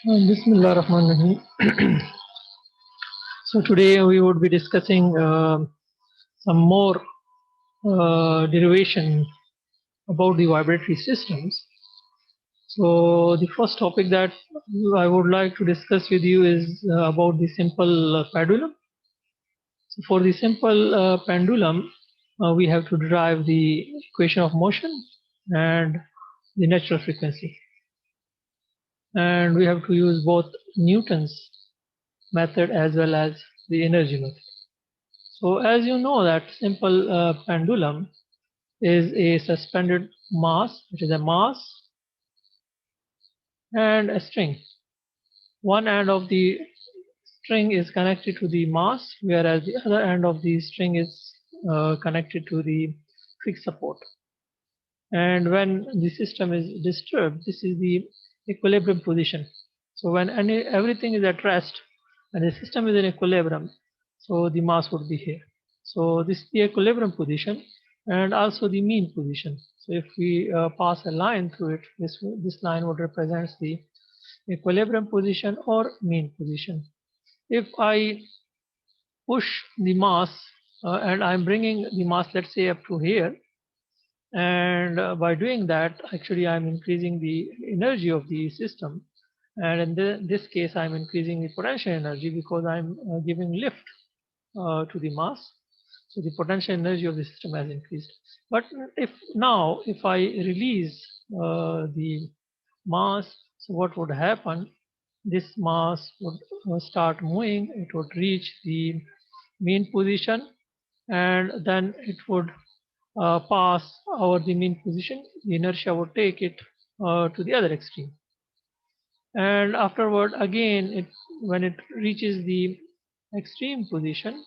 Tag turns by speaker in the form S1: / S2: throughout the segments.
S1: Bismillah Rahman Rahim. So today we would be discussing some more derivation about the vibratory systems. So the first topic that I would like to discuss with you is about the simple pendulum. So for the simple pendulum, we have to derive the equation of motion and the natural frequency, and we have to use both Newton's method as well as the energy method. So as you know that simple pendulum is a suspended mass, which is a mass and a string. One end of the string is connected to the mass, whereas the other end of the string is connected to the fixed support. And when the system is disturbed, this is the equilibrium position. So when everything is at rest and the system is in equilibrium, so the mass would be here. So this is the equilibrium position and also the mean position. So if we pass a line through it, this line would represent the equilibrium position or mean position. If I push the mass and I'm bringing the mass, let's say, up to here, and by doing that, actually I'm increasing the energy of the system, and in this case I'm increasing the potential energy because I'm giving lift to the mass. So the potential energy of the system has increased. But if I release the mass, so what would happen? This mass would start moving. It would reach the mean position, and then it would pass over the mean position. The inertia would take it to the other extreme, and afterward again when it reaches the extreme position,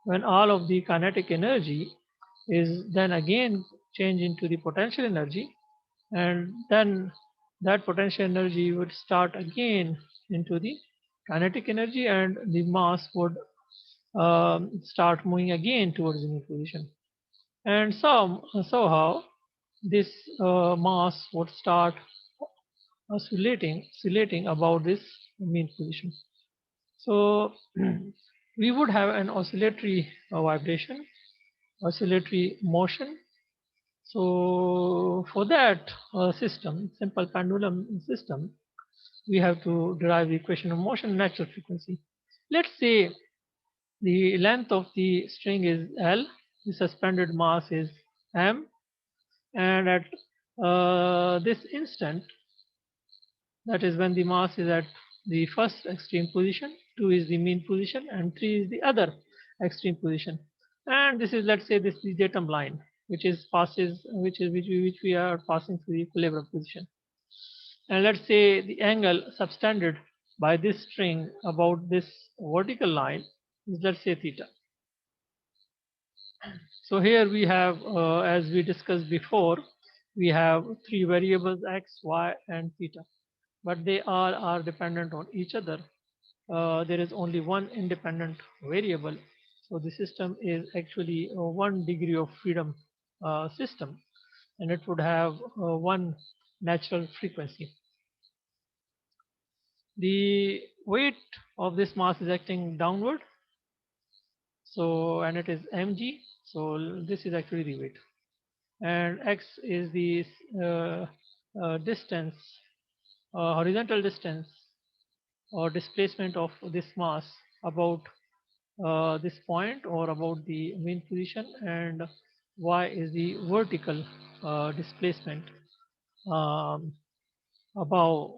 S1: when all of the kinetic energy is then again changed into the potential energy, and then that potential energy would start again into the kinetic energy, and the mass would start moving again towards the new position. And somehow this mass would start oscillating about this mean position. So we would have an oscillatory vibration, oscillatory motion. So for that system, simple pendulum system, we have to derive the equation of motion and natural frequency. Let's say the length of the string is L, the suspended mass is M, and at this instant, that is when the mass is at the first extreme position, 2 is the mean position, and 3 is the other extreme position. And this is, let's say, this is the datum line, which we are passing through the equilibrium position. And let's say the angle subtended by this string about this vertical line is, let's say, theta. So here we have, as we discussed before, we have three variables x, y, and theta, but they all are dependent on each other. There is only one independent variable. So the system is actually a 1 degree of freedom system, and it would have one natural frequency. The weight of this mass is acting downward, so and it is mg. So this is actually the weight, and x is the distance, horizontal distance or displacement of this mass about this point or about the mean position, and y is the vertical displacement um, above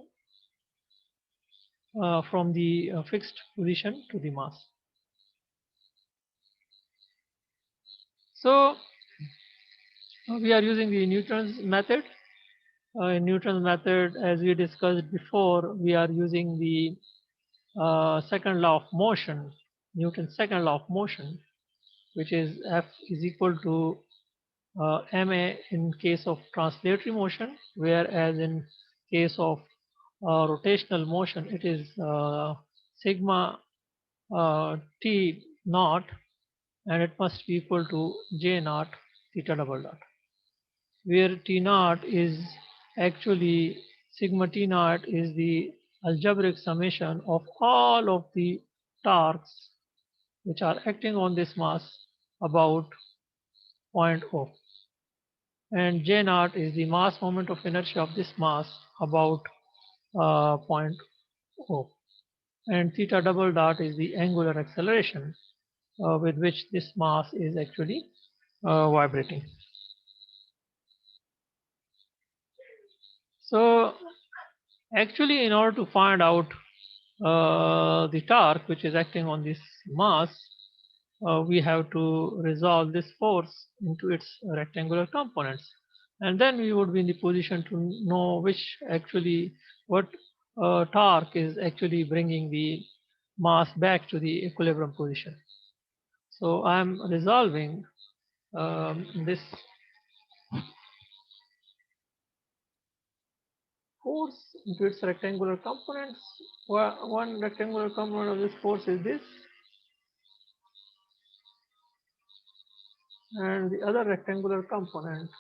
S1: from the fixed position to the mass. So we are using the Newton's method. In Newton's method, as we discussed before, we are using the second law of motion, Newton's second law of motion, which is F is equal to ma in case of translatory motion, whereas in case of rotational motion, it is sigma t naught, and it must be equal to j naught theta double dot, where t naught is actually sigma t naught is the algebraic summation of all of the torques which are acting on this mass about point O. And J naught is the mass moment of inertia of this mass about point O. And theta double dot is the angular acceleration with which this mass is actually vibrating. So actually, in order to find out the torque which is acting on this mass, we have to resolve this force into its rectangular components, and then we would be in the position to know what torque is actually bringing the mass back to the equilibrium position. So I'm resolving this force into its rectangular components. One rectangular component of this force is this, and the other rectangular component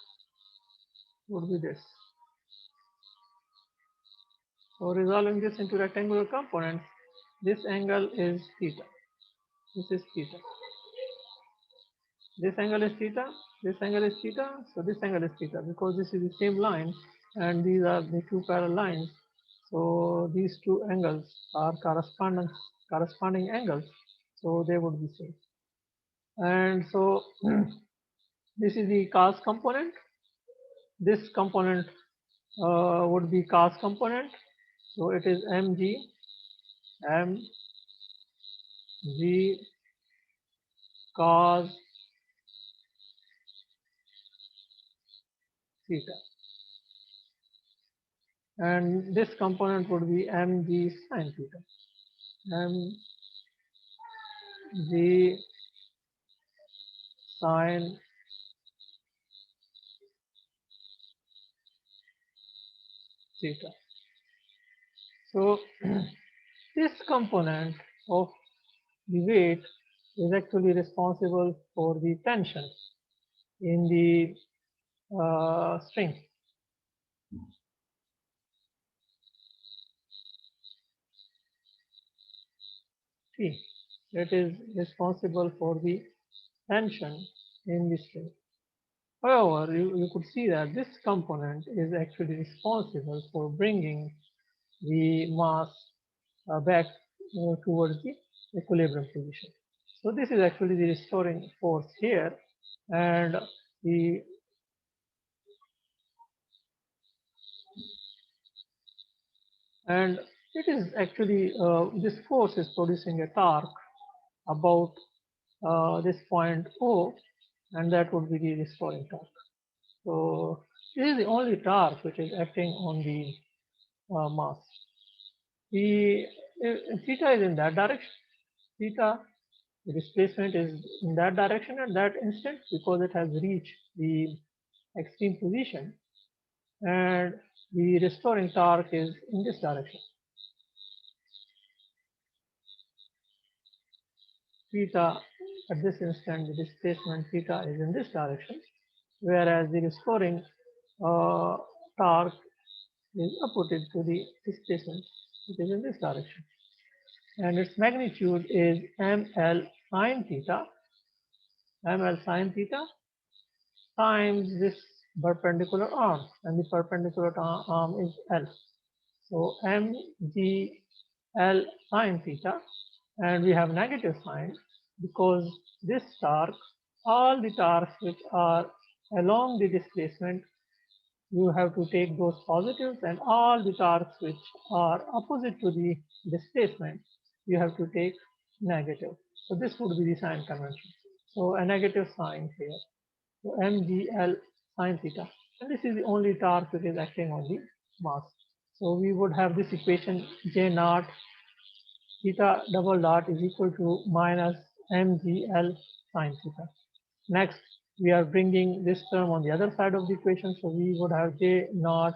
S1: would be this. So resolving this into rectangular components, this angle is theta. This is theta. This angle is theta. This angle is theta. So this angle is theta because this is the same line and these are the two parallel lines. So these two angles are corresponding angles. So they would be same. And so this is the cos component. This component would be cos component. So it is mg cos theta. And this component would be mg sin theta. mg sin theta. So this component of the weight is actually responsible for the tension in the string. T. It is responsible for the tension in the string. However, you could see that this component is actually responsible for bringing the mass back towards the equilibrium position. So this is actually the restoring force here, and the and it is actually this force is producing a torque about this point O, and that would be the restoring torque. So this is the only torque which is acting on the mass. The theta is in that direction. Theta, the displacement is in that direction at that instant because it has reached the extreme position, and the restoring torque is in this direction. Theta at this instant, the displacement theta is in this direction, whereas the restoring torque is opposite to the displacement, it is in this direction. And its magnitude is ml sine theta, ml sine theta times this perpendicular arm, and the perpendicular arm is L. So mgl sine theta, and we have negative sign because this torque, all the torques which are along the displacement, you have to take those positives, and all the torques which are opposite to the displacement, you have to take negative. So this would be the sign convention. So a negative sign here. So mgl sine theta. And this is the only torque which is acting on the mass. So we would have this equation J naught theta double dot is equal to minus mgl sine theta. Next, we are bringing this term on the other side of the equation. So we would have J naught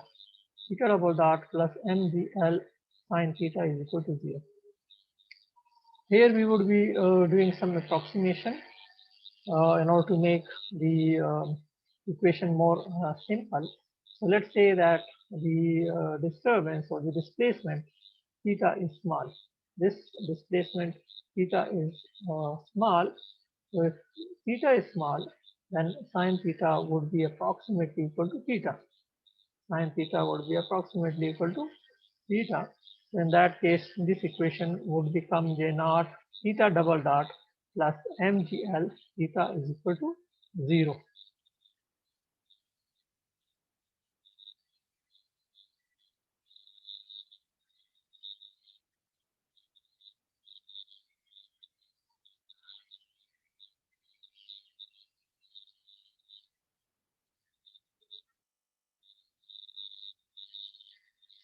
S1: theta double dot plus mgl sine theta is equal to 0. Here we would be doing some approximation in order to make the equation more simple. So let's say that the disturbance or the displacement theta is small. This displacement theta is small. So if theta is small, then sine theta would be approximately equal to theta. Sine theta would be approximately equal to theta. In that case, this equation would become J naught theta double dot plus mgl theta is equal to 0.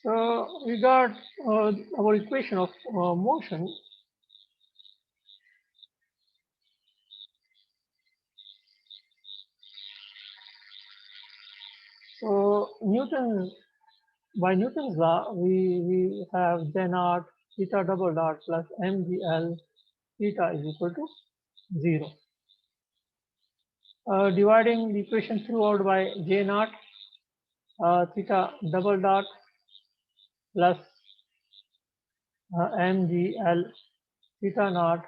S1: So we got our equation of motion. So by Newton's law, we have J naught theta double dot plus mgl theta is equal to 0. Dividing the equation throughout by J naught theta double dot plus mgl theta naught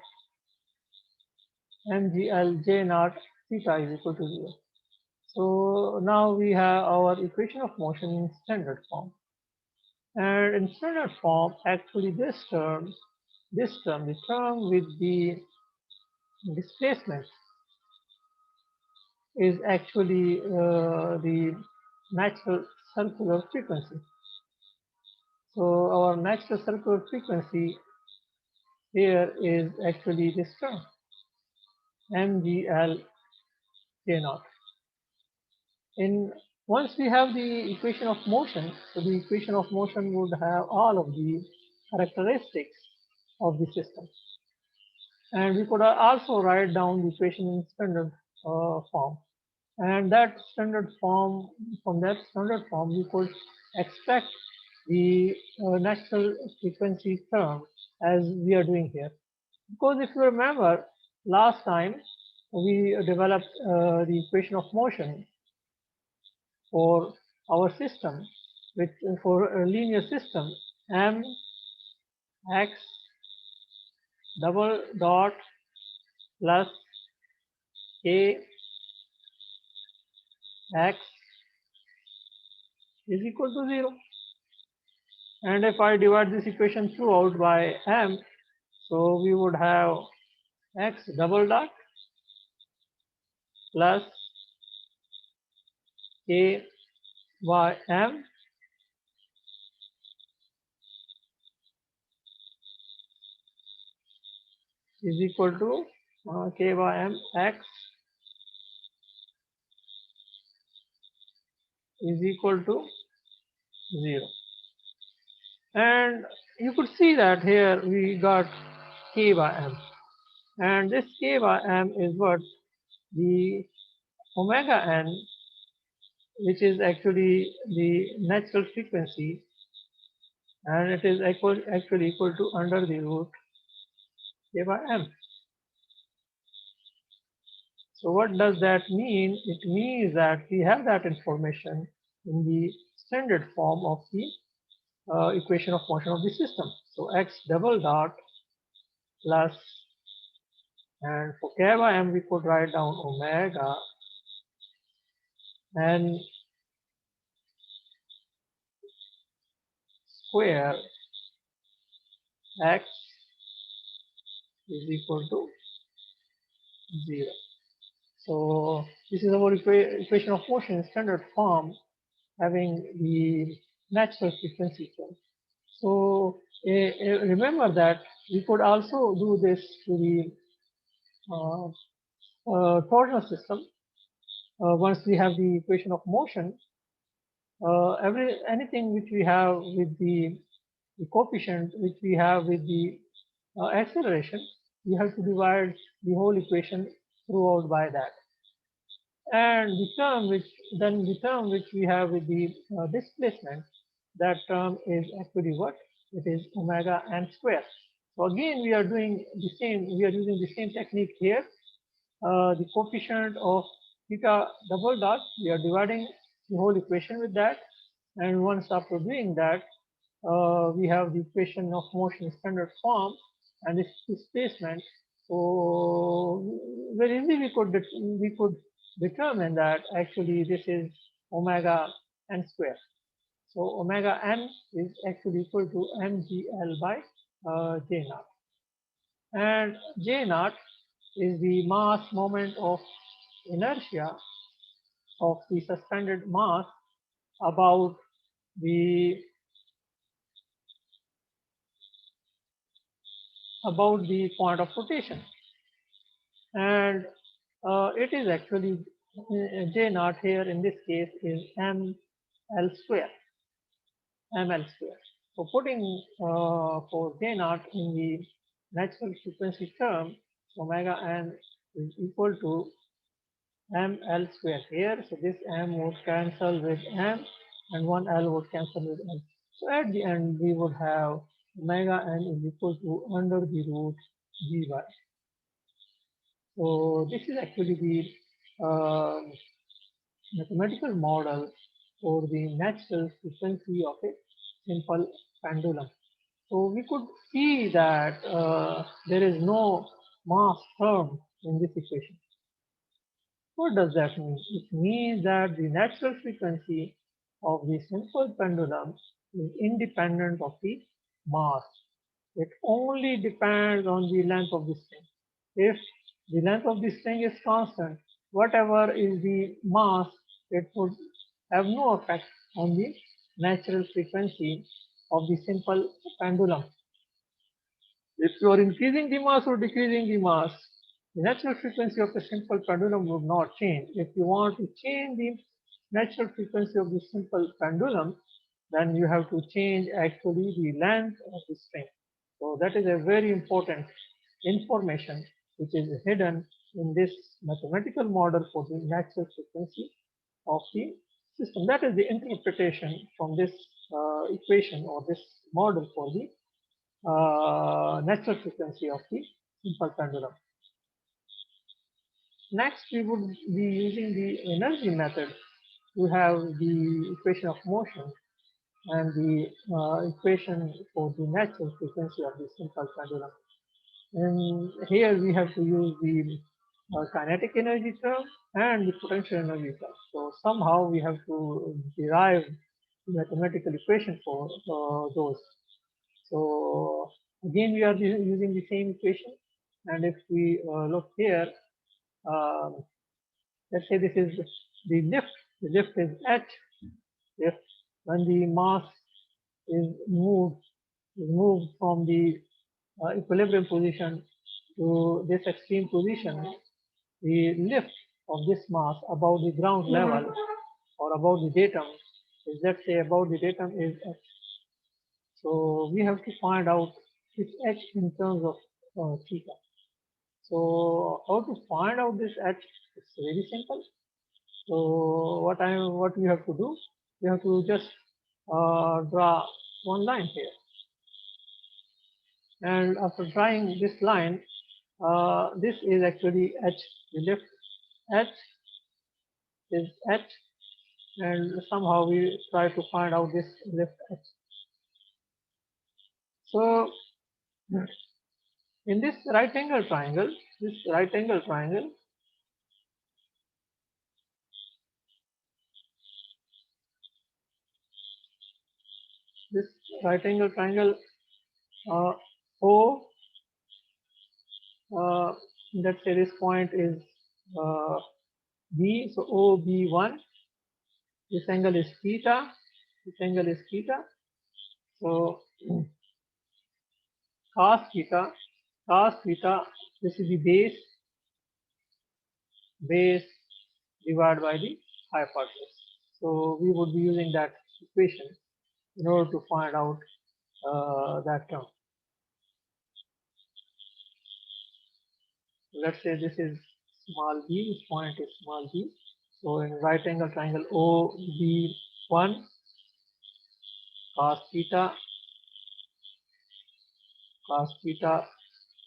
S1: mgl j naught theta is equal to 0. So now we have our equation of motion in standard form. And in standard form, actually the term with the displacement is actually the natural circular frequency. So our natural circular frequency here is actually this term, mgl j naught. Once we have the equation of motion, so the equation of motion would have all of the characteristics of the system. And we could also write down the equation in standard form. And that standard form, from that standard form, we could expect the natural frequency term as we are doing here. Because if you remember, last time we developed the equation of motion for our system, which for a linear system, m x double dot plus k x is equal to 0. And if I divide this equation throughout by m, so we would have x double dot plus k by m is equal to k by m x is equal to 0. And you could see that here we got k by m. And this k by m is what the omega n, which is actually the natural frequency, and it is actually equal to under the root k by m. So what does that mean? It means that we have that information in the standard form of the equation of motion of the system. So x double dot plus, and for k by m we could write down omega n square x is equal to 0. So this is our equation of motion in standard form, having the natural frequency term. So remember that we could also do this to the torsional system. Once we have the equation of motion, anything which we have with the coefficient which we have with the acceleration, we have to divide the whole equation throughout by that. And the term which we have with the displacement, that term is actually what? It is omega n square. So again, we are doing the same. We are using the same technique here. The coefficient of theta double dot, we are dividing the whole equation with that. And once after doing that, we have the equation of motion standard form and its displacement. So very easily we could determine that actually this is omega n square. So omega n is actually equal to mgl by j naught, and j naught is the mass moment of inertia of the suspended mass about the point of rotation. And it is actually j naught here in this case is ml square, ml square. So putting for j naught in the natural frequency term, omega n is equal to ml square here. So this m would cancel with m, and one l would cancel with l. So at the end we would have omega n is equal to under the root gy. So this is actually the mathematical model for the natural frequency of a simple pendulum. So we could see that there is no mass term in this equation. What does that mean? It means that the natural frequency of the simple pendulum is independent of the mass. It only depends on the length of the string. If the length of the string is constant, whatever is the mass, it would have no effect on the natural frequency of the simple pendulum. If you are increasing the mass or decreasing the mass, the natural frequency of the simple pendulum would not change. If you want to change the natural frequency of the simple pendulum, then you have to change actually the length of the string. So that is a very important information which is hidden in this mathematical model for the natural frequency of the system. That is the interpretation from this equation or this model for the natural frequency of the simple pendulum. Next, we would be using the energy method to have the equation of motion and the equation for the natural frequency of the simple pendulum. And here we have to use the kinetic energy term and the potential energy term. So somehow we have to derive the mathematical equation for those. So again, we are using the same equation. And if we look here, um, let's say this is the lift. The lift is h. If when the mass is moved from the equilibrium position to this extreme position, the lift of this mass above the ground level or above the datum is, let's say, above the datum is h. So we have to find out this h in terms of theta. So how to find out this h? It's very simple. So what we have to do? We have to just draw one line here, and after drawing this line, this is actually h. The lift h is h, and somehow we try to find out this lift h. So in this right angle triangle, this right angle triangle, this right angle triangle O, let's say this point is B, so OB1, this angle is theta, this angle is theta, so cos theta, this is the base divided by the hypotenuse. So we would be using that equation in order to find out that term. Let's say this is small b, this point is small b. So in right angle triangle OB1, cos theta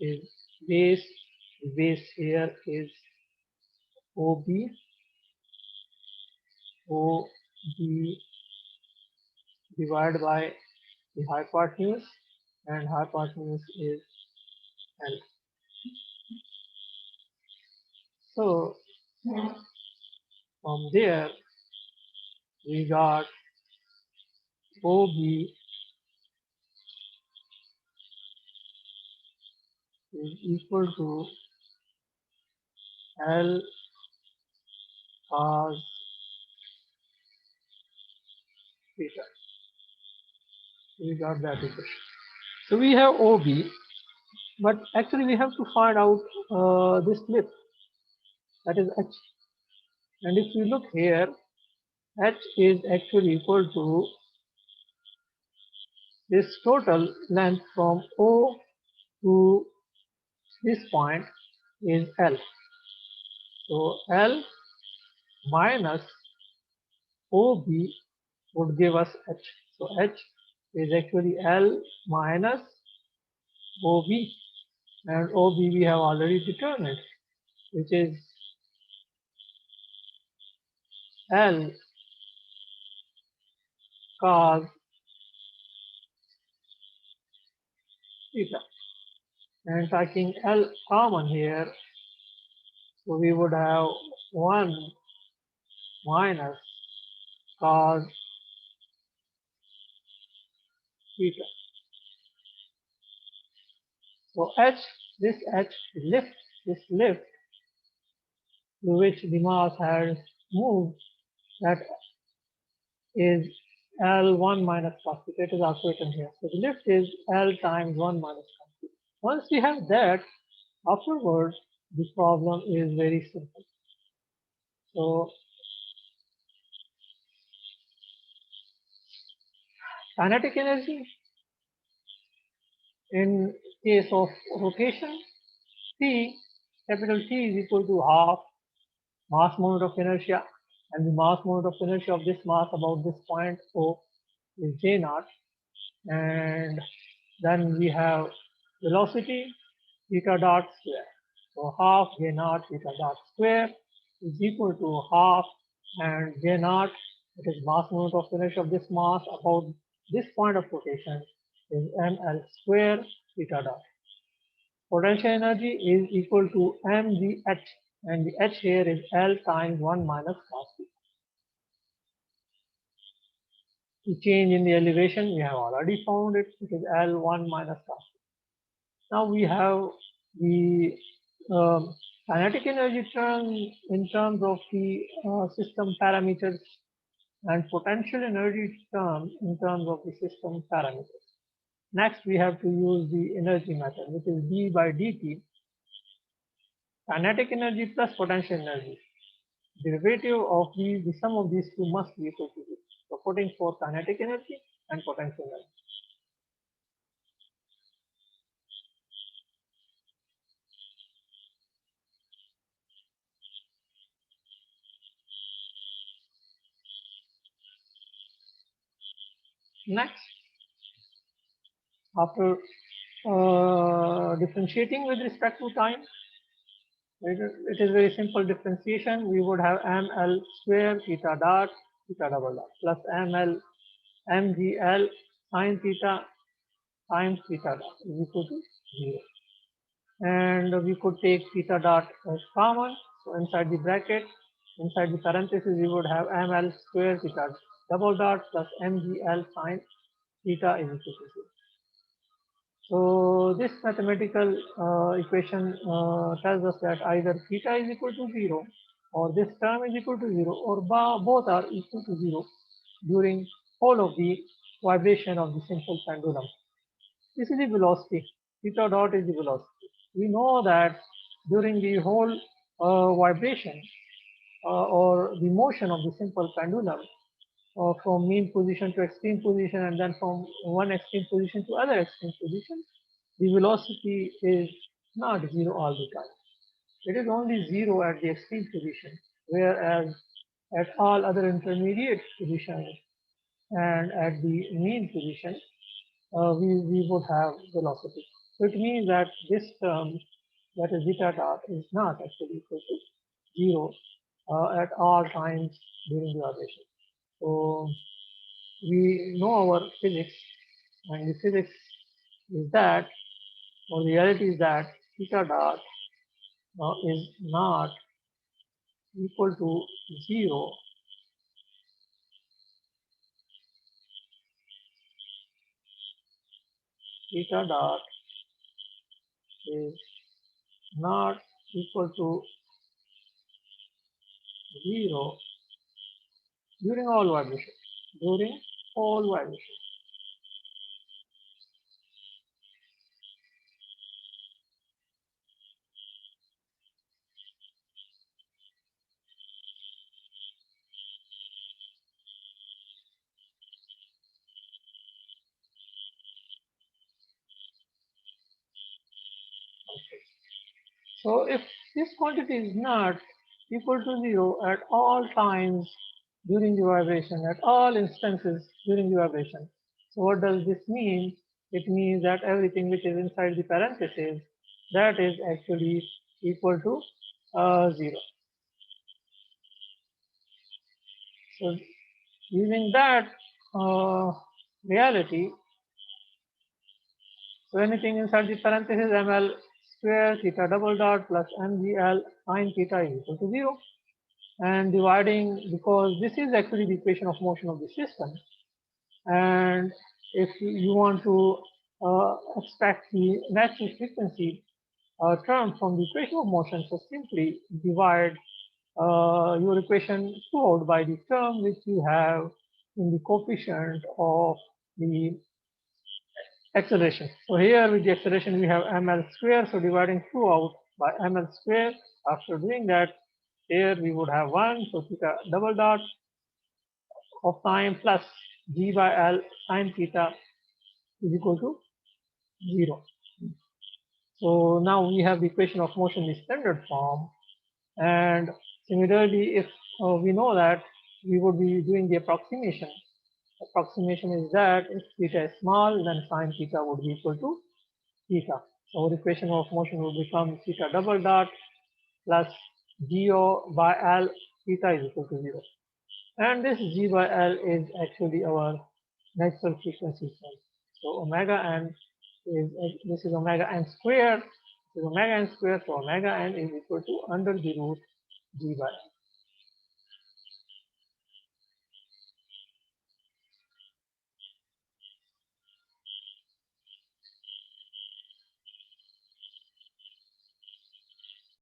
S1: is base. The base here is OB divided by the hypotenuse, and hypotenuse is L. So from there we got OB is equal to L cos theta. We got that equation. So we have OB, but actually we have to find out this lift, that is H. And if we look here, H is actually equal to this total length from O to this point is L. So L minus OB would give us H. So H is actually L minus OB, and OB we have already determined, which is L cos theta. And taking L common here, so we would have 1 minus cos theta. So H, this H lift, this lift to which the mass has moved, that is L1 minus cos theta. It is also written here. So the lift is L times 1 minus cos theta. Once we have that, afterwards the problem is very simple. So kinetic energy in case of rotation, T, capital T is equal to half mass moment of inertia, and the mass moment of inertia of this mass about this point O is J naught, and then we have velocity theta dot square. So half J naught theta dot square is equal to half, and J naught, it is mass moment of inertia of this mass about this point of rotation, is ml square theta dot. Potential energy is equal to mgh, and the h here is L times 1 minus cos theta. The change in the elevation we have already found it. It is L1 minus cos theta. Now we have the kinetic energy term in terms of the system parameters, and potential energy term in terms of the system parameters. Next, we have to use the energy method, which is d by dt, kinetic energy plus potential energy. Derivative of the sum of these two must be equal to 0. So putting for kinetic energy and potential energy. Next, after differentiating with respect to time, it is very simple differentiation. We would have ml square theta dot theta double dot plus ml mgl sine theta times theta dot is equal to 0. And we could take theta dot as common. So inside the bracket, inside the parenthesis, we would have ml square theta double dot plus mgl sine theta is equal to 0. So this mathematical equation tells us that either theta is equal to 0, or this term is equal to 0, or both are equal to 0 during whole of the vibration of the simple pendulum. This is the velocity. Theta dot is the velocity. We know that during the whole vibration or the motion of the simple pendulum, from mean position to extreme position, and then from one extreme position to other extreme position, the velocity is not 0 all the time. It is only 0 at the extreme position, whereas at all other intermediate positions and at the mean position, we would have velocity. So it means that this term, that is zeta dot, is not actually equal to 0 at all times during the vibration. So we know our physics And the physics is that, or the reality is that theta dot is not equal to 0. Theta dot is not equal to 0 during all vibration. During all vibration. So if this quantity is not equal to 0 at all times during the vibration, at all instances during the vibration, so what does this mean? It means that everything which is inside the parenthesis, that is actually equal to 0. So using that reality, so anything inside the parenthesis ml square theta double dot plus mgl sine theta is equal to 0. And dividing, because this is actually the equation of motion of the system, and if you want to extract the natural frequency term from the equation of motion, so simply divide your equation throughout by the term which you have in the coefficient of the acceleration. So here with the acceleration we have ml square, so dividing throughout by ml square. After doing that, here we would have 1, so theta double dot of time plus g by L sine theta is equal to 0. So now we have the equation of motion in standard form, and similarly if we know that we would be doing the approximation. Approximation is that if theta is small, then sine theta would be equal to theta. So our equation of motion will become theta double dot plus go by L theta is equal to 0. And this G by L is actually our natural frequency term. So omega n is, this is omega n squared. This is omega n squared, so omega n is equal to under the root G by L.